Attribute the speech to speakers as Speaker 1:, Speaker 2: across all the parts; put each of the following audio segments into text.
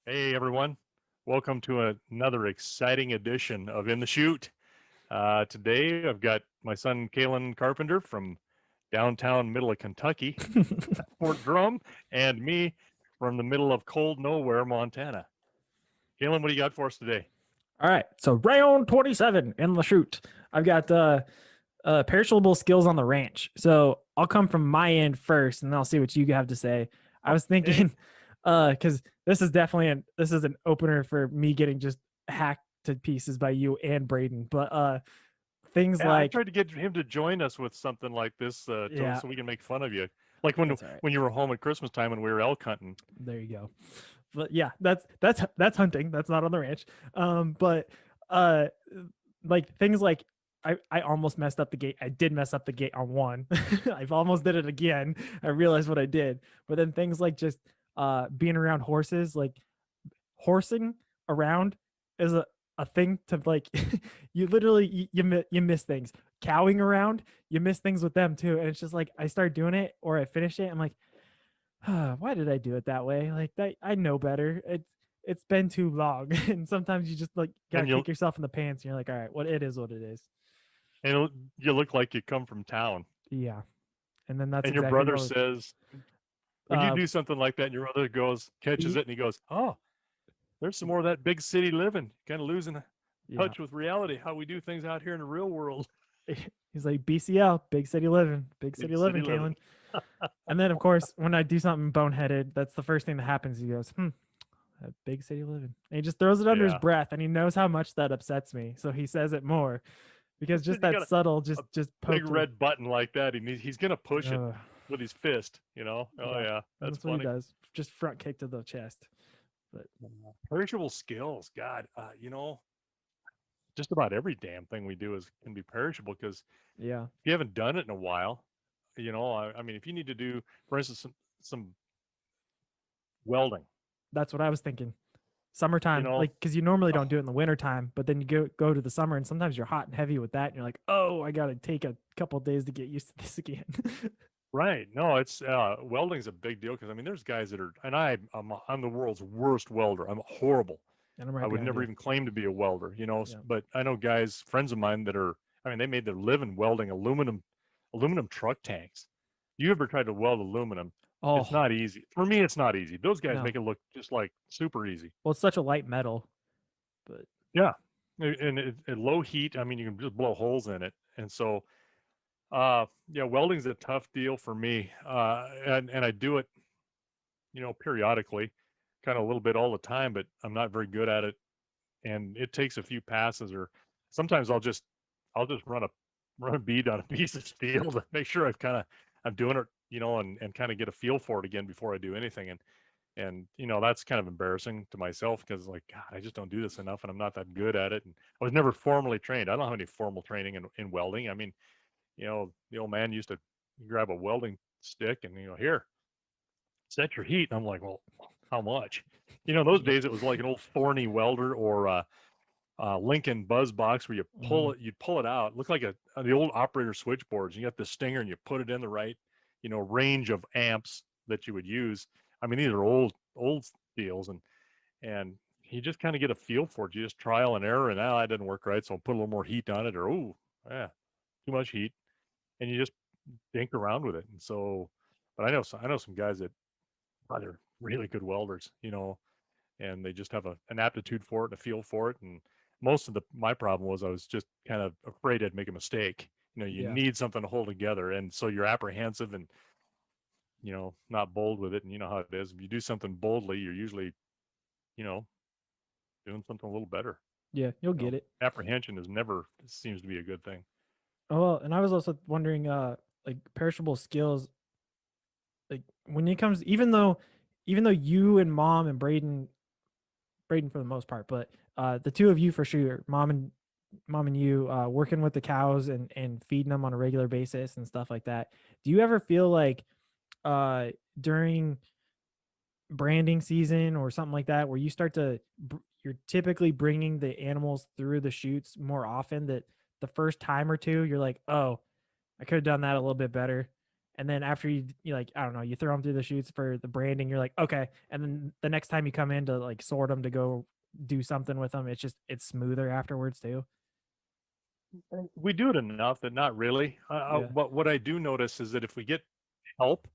Speaker 1: Hey everyone, welcome to another exciting edition of In the Chute. Today I've got my son Calen Carpenter from downtown middle of Kentucky, Fort Drum, and me from the middle of cold nowhere, Montana. Calen, what do you got for us today?
Speaker 2: All right, so round 27 in the shoot. I've got perishable skills on the ranch. So I'll come from my end first, and then I'll see what you have to say. I was
Speaker 1: Hey,
Speaker 2: thinking, because this is an opener for me getting just hacked to pieces by you and Braden. But things
Speaker 1: yeah, I
Speaker 2: like
Speaker 1: tried to get him to join us with something like this,
Speaker 2: yeah,
Speaker 1: so we can make fun of you, like when
Speaker 2: that's all right.
Speaker 1: when you were home at Christmas time and we were elk hunting.
Speaker 2: There you go. But yeah, that's hunting. That's not on the ranch. But uh, like things like I almost messed up the gate. I did mess up the gate on one. I've almost did it again. I realized what I did. But then things like just being around horses, like horsing around is a thing to like you literally you miss things. Cowing around, you miss things with them too. And it's just like I start doing it or I finish it. I'm like, why did I do it that way? Like that, I know better. It's been too long, and sometimes you just like gotta
Speaker 1: and you
Speaker 2: kick yourself in the pants. And you're like, all right, what it is, what it is.
Speaker 1: and you look like you come from town.
Speaker 2: Yeah, and then that's
Speaker 1: And your
Speaker 2: exactly
Speaker 1: brother
Speaker 2: what was.
Speaker 1: says, when you
Speaker 2: Uh,
Speaker 1: do something like that, and your brother goes, catches
Speaker 2: he,
Speaker 1: it, and he goes, "Oh, there's some more of that big city living, kind of losing
Speaker 2: yeah,
Speaker 1: touch with reality, how we do things out here in the real world,
Speaker 2: he's like BCL, big
Speaker 1: big
Speaker 2: city
Speaker 1: city
Speaker 2: living,
Speaker 1: living."
Speaker 2: Kalen. And then of course, when I do something boneheaded, that's the first thing that happens. He goes, that big city living. And he just throws it under his
Speaker 1: Yeah,
Speaker 2: breath, and he knows how much that upsets me, so he says it more because just
Speaker 1: you
Speaker 2: that
Speaker 1: got
Speaker 2: subtle,
Speaker 1: a
Speaker 2: just
Speaker 1: big
Speaker 2: poked her.
Speaker 1: red button like that. He's gonna push it
Speaker 2: Uh,
Speaker 1: with his fist. You know? Oh
Speaker 2: Yeah,
Speaker 1: yeah,
Speaker 2: and
Speaker 1: that's
Speaker 2: that's what he
Speaker 1: funny.
Speaker 2: does. Just front kick to the chest. But
Speaker 1: Perishable skills, God, just about every damn thing we do is can be perishable because
Speaker 2: yeah,
Speaker 1: if you haven't done it in a while, I mean, if you need to do, for instance, some welding,
Speaker 2: that's what I was thinking.
Speaker 1: you
Speaker 2: Summertime,
Speaker 1: know,
Speaker 2: like, because you normally
Speaker 1: oh,
Speaker 2: don't do it in the wintertime, but then you go to the summer, and sometimes you're hot and heavy with that, and you're like, oh, I gotta take a couple days to get used to this again.
Speaker 1: right. No, it's welding's a big deal because I mean, there's guys that are, and I'm the world's worst welder. I'm horrible.
Speaker 2: And I'm
Speaker 1: I
Speaker 2: right
Speaker 1: would
Speaker 2: behind
Speaker 1: never
Speaker 2: you.
Speaker 1: even claim to be a welder,
Speaker 2: Yeah.
Speaker 1: but I know guys, friends of mine that are, I mean, they made their living welding aluminum truck tanks. You ever tried to weld aluminum? It's
Speaker 2: Oh
Speaker 1: not easy. For me, it's not easy. Those guys
Speaker 2: no.
Speaker 1: make it look just like super easy.
Speaker 2: Well, it's such a light metal, but
Speaker 1: Yeah. And at low heat, I mean, you can just blow holes in it. And so, yeah, welding's a tough deal for me. And I do it, periodically, kind of a little bit all the time, but I'm not very good at it. And it takes a few passes, or sometimes I'll just run a bead on a piece of steel to make sure I'm doing it, and kind of get a feel for it again before I do anything. And that's kind of embarrassing to myself because, like, God, I just don't do this enough, and I'm not that good at it. And I was never formally trained. I don't have any formal training in welding. I mean, the old man used to grab a welding stick and here, set your heat. And I'm like, well, how much? Those
Speaker 2: yeah.
Speaker 1: days it was like an old thorny welder or Lincoln buzz box where
Speaker 2: Mhm.
Speaker 1: you'd pull it out. It looked like the old operator switchboards. You got the stinger and you put it in the right, range of amps that you would use. I mean, these are old deals, and you just kind of get a feel for it. You just trial and error, and that didn't work right, so I'll put a little more heat on it, or yeah, too much heat, and you just dink around with it. And so, but I know some guys that they're really good welders, and they just have an aptitude for it, a feel for it. And most of my problem was I was just kind of afraid I'd make a mistake. You
Speaker 2: Yeah.
Speaker 1: need something to hold together, and so you're apprehensive and not bold with it. And you know how it is. If you do something boldly, you're usually you know doing something a little better.
Speaker 2: Yeah, you'll get it.
Speaker 1: Apprehension is never seems to be a good thing.
Speaker 2: Oh, well, and I was also wondering, like perishable skills, like when it comes, even though you and mom and Braden for the most part, but the two of you for sure, mom and you, working with the cows and feeding them on a regular basis and stuff like that. Do you ever feel like uh during branding season or something like that where you start to you're typically bringing the animals through the chutes more often, that the first time or two you're like, oh, I could have done that a little bit better, and then after you like, I don't know, you throw them through the chutes for the branding, you're like, okay, and then the next time you come in to like sort them to go do something with them, it's smoother afterwards too.
Speaker 1: We do it enough that not really.
Speaker 2: Yeah.
Speaker 1: But what I do notice is that if we get help,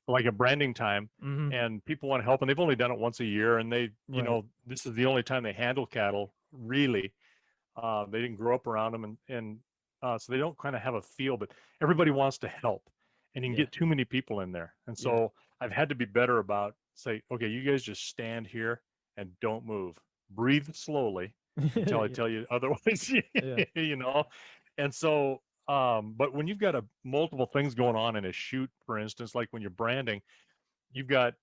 Speaker 1: like a branding time,
Speaker 2: Mm-hmm.
Speaker 1: and people want to help, and they've only done it once a year, and they,
Speaker 2: Right.
Speaker 1: this is the only time they handle cattle really. They didn't grow up around them, and so they don't kind of have a feel. But everybody wants to help, and you can
Speaker 2: Yeah.
Speaker 1: get too many people in there. And
Speaker 2: Yeah.
Speaker 1: so I've had to be better about say, okay, you guys just stand here and don't move. Breathe slowly until I
Speaker 2: Yeah.
Speaker 1: tell you otherwise.
Speaker 2: Yeah.
Speaker 1: you know, and so. But when you've got a multiple things going on in a shoot, for instance, like when you're branding, you've got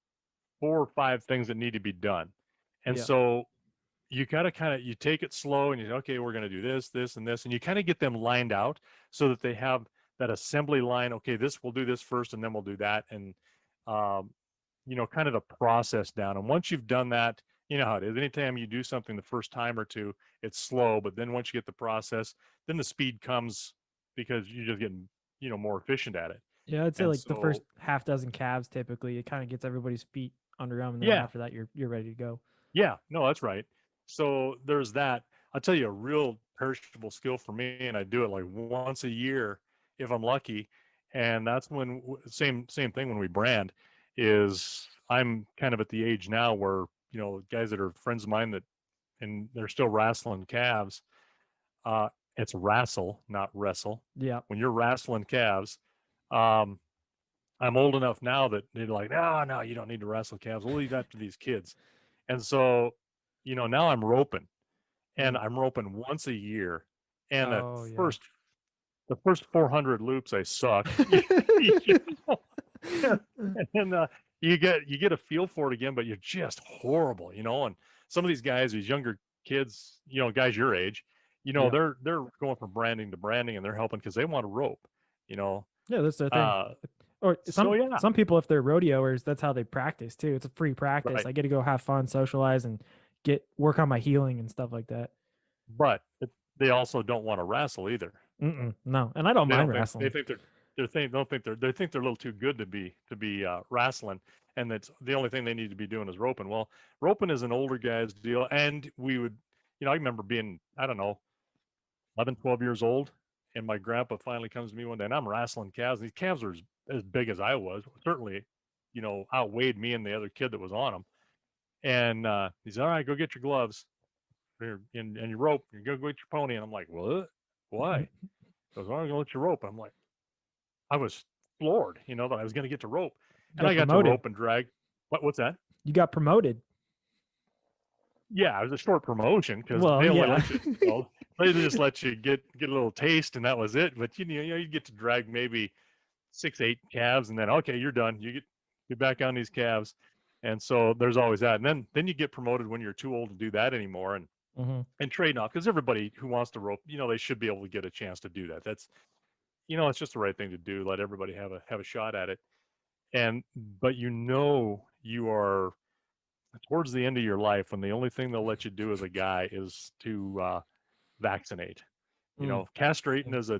Speaker 1: 4 or 5 things that need to be done. And
Speaker 2: Yeah.
Speaker 1: so you gotta kind of you take it slow and you say, okay, we're gonna do this, this, and this, and you kind of get them lined out so that they have that assembly line. Okay, this we'll do this first, and then we'll do that, and um, kind of the process down. And once you've done that, you know how it is. Anytime you do something the first time or two, it's slow, but then once you get the process, then the speed comes because you're just getting more efficient at it.
Speaker 2: Yeah, I'd say
Speaker 1: And
Speaker 2: like the first
Speaker 1: so
Speaker 2: half dozen calves typically it kind of gets everybody's feet under them, and then
Speaker 1: yeah,
Speaker 2: after that you're ready to go.
Speaker 1: yeah, no, that's right. So there's that. I'll tell you a real perishable skill for me, and I do it like once a year if I'm lucky. And that's when same thing when we brand is I'm kind of at the age now where guys that are friends of mine that and they're still wrestling calves. Uh, it's wrestle, not wrestle.
Speaker 2: Yeah.
Speaker 1: When you're wrestling calves, um, I'm old enough now that they're like, no, no, you don't need to wrestle calves. We'll leave that to these kids. And so, now I'm roping and
Speaker 2: Mm.
Speaker 1: I'm roping once a year. And
Speaker 2: Oh yeah.
Speaker 1: first, the first 400 loops, I suck. know? and you get a feel for it again, but you're just horrible. And some of these guys, these younger kids, guys your age,
Speaker 2: Yeah.
Speaker 1: they're going from branding to branding, and they're helping because they want to rope. You know,
Speaker 2: Yeah, that's the thing.
Speaker 1: uh,
Speaker 2: Or
Speaker 1: so yeah,
Speaker 2: some people, if they're rodeoers, that's how they practice too. It's a free practice.
Speaker 1: right.
Speaker 2: I get to go have fun, socialize, and get work on my healing and stuff like that.
Speaker 1: But they also don't want to wrestle either.
Speaker 2: No, and I don't
Speaker 1: They
Speaker 2: mind
Speaker 1: don't think they
Speaker 2: wrestling.
Speaker 1: think they think they're a little too good to be wrestling, and that's the only thing they need to be doing is roping. Well, roping is an older guy's deal, and we would, I remember being, I don't know, 11, 12 years old, and my grandpa finally comes to me one day, and I'm wrestling calves. And these calves are as big as I was, certainly, outweighed me and the other kid that was on them. And he said, "All right, go get your gloves and your rope. You go get your pony." And I'm like, "What? Why?" He goes, "Well, I'm gonna let you rope." I'm like, I was floored, that I was gonna get to rope, and
Speaker 2: Got
Speaker 1: I got to
Speaker 2: promoted.
Speaker 1: rope and drag. What's that?
Speaker 2: You got promoted.
Speaker 1: Yeah, it was a short promotion because
Speaker 2: Well,
Speaker 1: they only
Speaker 2: yeah.
Speaker 1: let you, they just let you get a little taste, and that was it. But you get to drag maybe 6, 8 calves, and then okay, you're done. You get back on these calves, and so there's always that. And then you get promoted when you're too old to do that anymore,
Speaker 2: hmm
Speaker 1: and trade off because everybody who wants to rope, they should be able to get a chance to do that. That's it's just the right thing to do. Let everybody have a shot at it. And but you are towards the end of your life when the only thing they'll let you do as a guy is to vaccinate.
Speaker 2: Mm.
Speaker 1: Castrating
Speaker 2: Yeah.
Speaker 1: is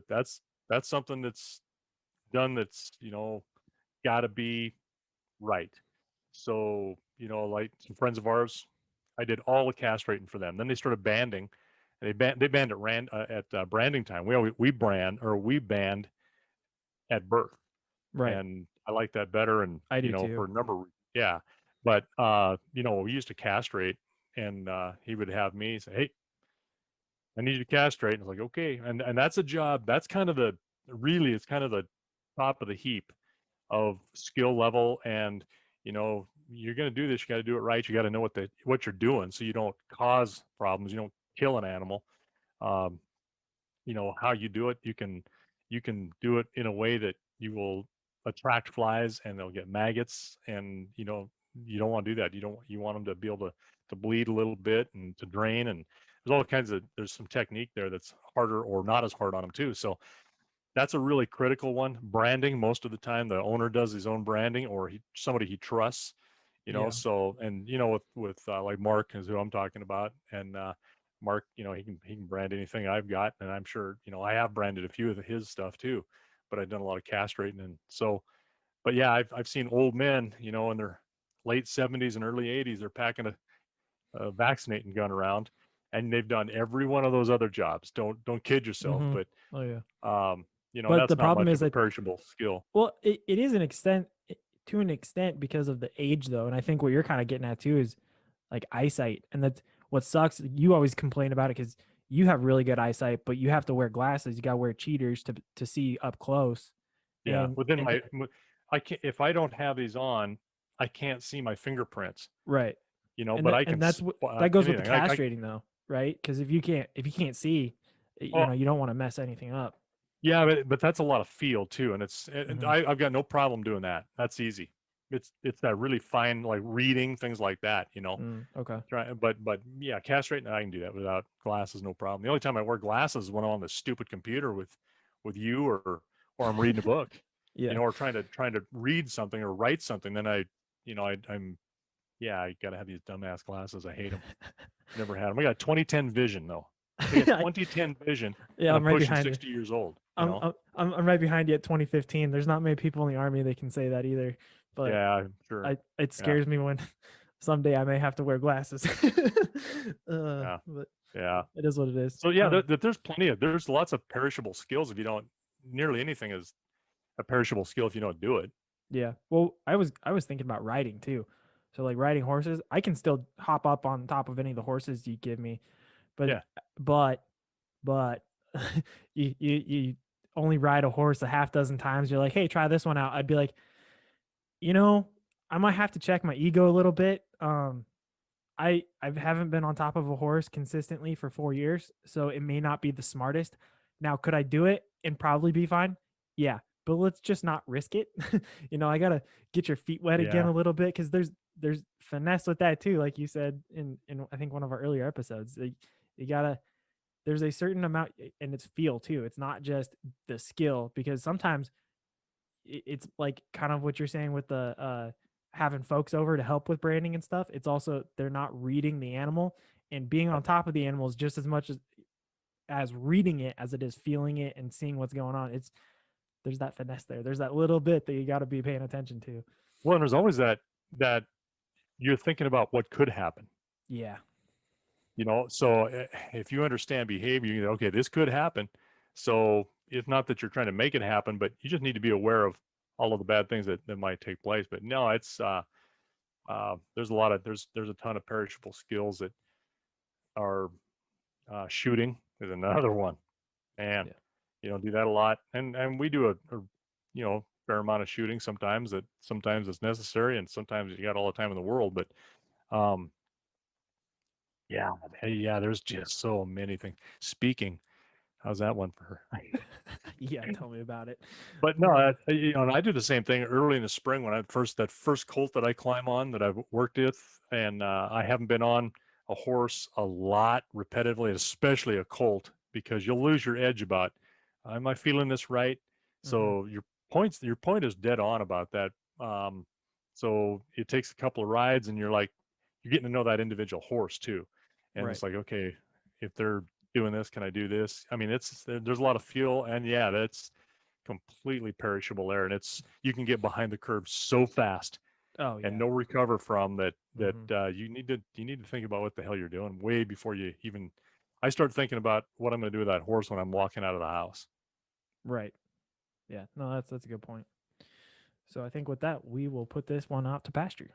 Speaker 1: that's something that's done that's got to be right. So like some friends of ours, I did all the castrating for them. Then they started banding, and they banned at branding time. We brand or we banned at birth,
Speaker 2: Right.
Speaker 1: and I like that better. And
Speaker 2: I do too.
Speaker 1: for a number, yeah. But we used to castrate, and he would have me say, "Hey, I need you to castrate." And I was like, "Okay," and that's a job. That's kind of it's kind of the top of the heap of skill level, and you're going to do this. You got to do it right. You got to know what you're doing, so you don't cause problems. You don't kill an animal. Um, how you do it, you can do it in a way that you will attract flies and they'll get maggots, and you don't want to do that. You want them to be able to bleed a little bit and to drain, and there's some technique there that's harder or not as hard on them too. So that's a really critical one. Branding, most of the time the owner does his own branding, or somebody he trusts.
Speaker 2: Yeah.
Speaker 1: So, and with like Mark is who I'm talking about, and Mark, he can brand anything I've got, and I'm sure I have branded a few of his stuff too. but I've done a lot of castrating. And so, but yeah, I've seen old men, in their late 70s and early 80s, they're packing a vaccinating gun around, and they've done every one of those other jobs. Don't kid yourself,
Speaker 2: Mm-hmm.
Speaker 1: but
Speaker 2: Oh yeah. But the
Speaker 1: that's not
Speaker 2: problem
Speaker 1: much
Speaker 2: is
Speaker 1: of a
Speaker 2: that,
Speaker 1: perishable skill.
Speaker 2: well, it is to an extent because of the age though, and I think what you're kind of getting at too is like eyesight, and that's what sucks. You always complain about it because you have really good eyesight, but you have to wear glasses. You got to wear cheaters to see up close,
Speaker 1: Yeah, within
Speaker 2: and
Speaker 1: I can't, if I don't have these on, I can't see my fingerprints.
Speaker 2: right,
Speaker 1: But I can
Speaker 2: and that's what that goes with the
Speaker 1: anything.
Speaker 2: castrating though, right? Because if you can't see,
Speaker 1: Oh,
Speaker 2: you don't want to mess anything up.
Speaker 1: yeah, but that's a lot of feel too, and
Speaker 2: Mm-hmm.
Speaker 1: I've got no problem doing that. That's easy. It's that really fine, like reading things like that.
Speaker 2: Okay.
Speaker 1: But yeah, castrating, I can do that without glasses, no problem. The only time I wear glasses is when I'm on the stupid computer with you, or I'm reading a book,
Speaker 2: Yeah.
Speaker 1: or trying to read something or write something. Then I'm yeah, I gotta have these dumbass glasses. I hate them. Never had them. I got 2010 vision though. I got 2010 vision,
Speaker 2: Yeah,
Speaker 1: and I'm
Speaker 2: I'm right
Speaker 1: pushing
Speaker 2: behind you.
Speaker 1: 60 years old.
Speaker 2: I'm right behind you at 2015. There's not many people in the army that can say that either. But
Speaker 1: Yeah, I'm sure.
Speaker 2: it
Speaker 1: Yeah,
Speaker 2: scares me when someday I may have to wear glasses.
Speaker 1: yeah,
Speaker 2: But
Speaker 1: yeah.
Speaker 2: it is what it is.
Speaker 1: So yeah, there's lots of perishable skills if you don't. Nearly anything is a perishable skill if you don't do it.
Speaker 2: Yeah. Well, I was thinking about riding too. So like riding horses, I can still hop up on top of any of the horses you give me, but
Speaker 1: Yeah,
Speaker 2: but but you only ride a horse a half dozen times. You're like, hey, try this one out. I'd be like, you know, I might have to check my ego a little bit. I haven't been on top of a horse consistently for 4 years, so it may not be the smartest. Now, could I do it and probably be fine? Yeah, but let's just not risk it. I gotta get your feet wet again
Speaker 1: yeah.
Speaker 2: a little bit because there's finesse with that too, like you said in I think one of our earlier episodes. You gotta there's a certain amount, and it's feel too. It's not just the skill because sometimes it's like kind of what you're saying with the having folks over to help with branding and stuff. It's also they're not reading the animal, and being on top of the animal is just as much as reading it as it is feeling it and seeing what's going on. There's that finesse there. There's that little bit that you got to be paying attention to.
Speaker 1: Well, and there's always that you're thinking about what could happen.
Speaker 2: Yeah.
Speaker 1: So if you understand behavior, okay, this could happen. So it's not that you're trying to make it happen, but you just need to be aware of all of the bad things that might take place. But no, it's there's a ton of perishable skills that are shooting is another one, and
Speaker 2: Yeah.
Speaker 1: do that a lot, and we do a fair amount of shooting sometimes it's necessary, and sometimes you got all the time in the world, but um yeah, yeah, there's just so many things. Speaking, how's that one for her?
Speaker 2: Yeah, tell me about it.
Speaker 1: But no, and I do the same thing early in the spring when that first colt that I climb on that I've worked with, and I haven't been on a horse a lot repetitively, especially a colt, because you'll lose your edge about, am I feeling this right?
Speaker 2: Mm-hmm.
Speaker 1: So your point is dead on about that. So it takes a couple of rides, and you're getting to know that individual horse too, and
Speaker 2: Right.
Speaker 1: it's like, okay, if they're doing this, can I do this? I mean, there's a lot of fuel, and yeah, that's completely perishable air, and you can get behind the curve so fast
Speaker 2: Oh
Speaker 1: and
Speaker 2: yeah.
Speaker 1: no recover from that
Speaker 2: Mm-hmm.
Speaker 1: you need to think about what the hell you're doing way before you even. I start thinking about what I'm going to do with that horse when I'm walking out of the house.
Speaker 2: Right. Yeah. No, that's a good point. So I think with that, we will put this one out to pasture.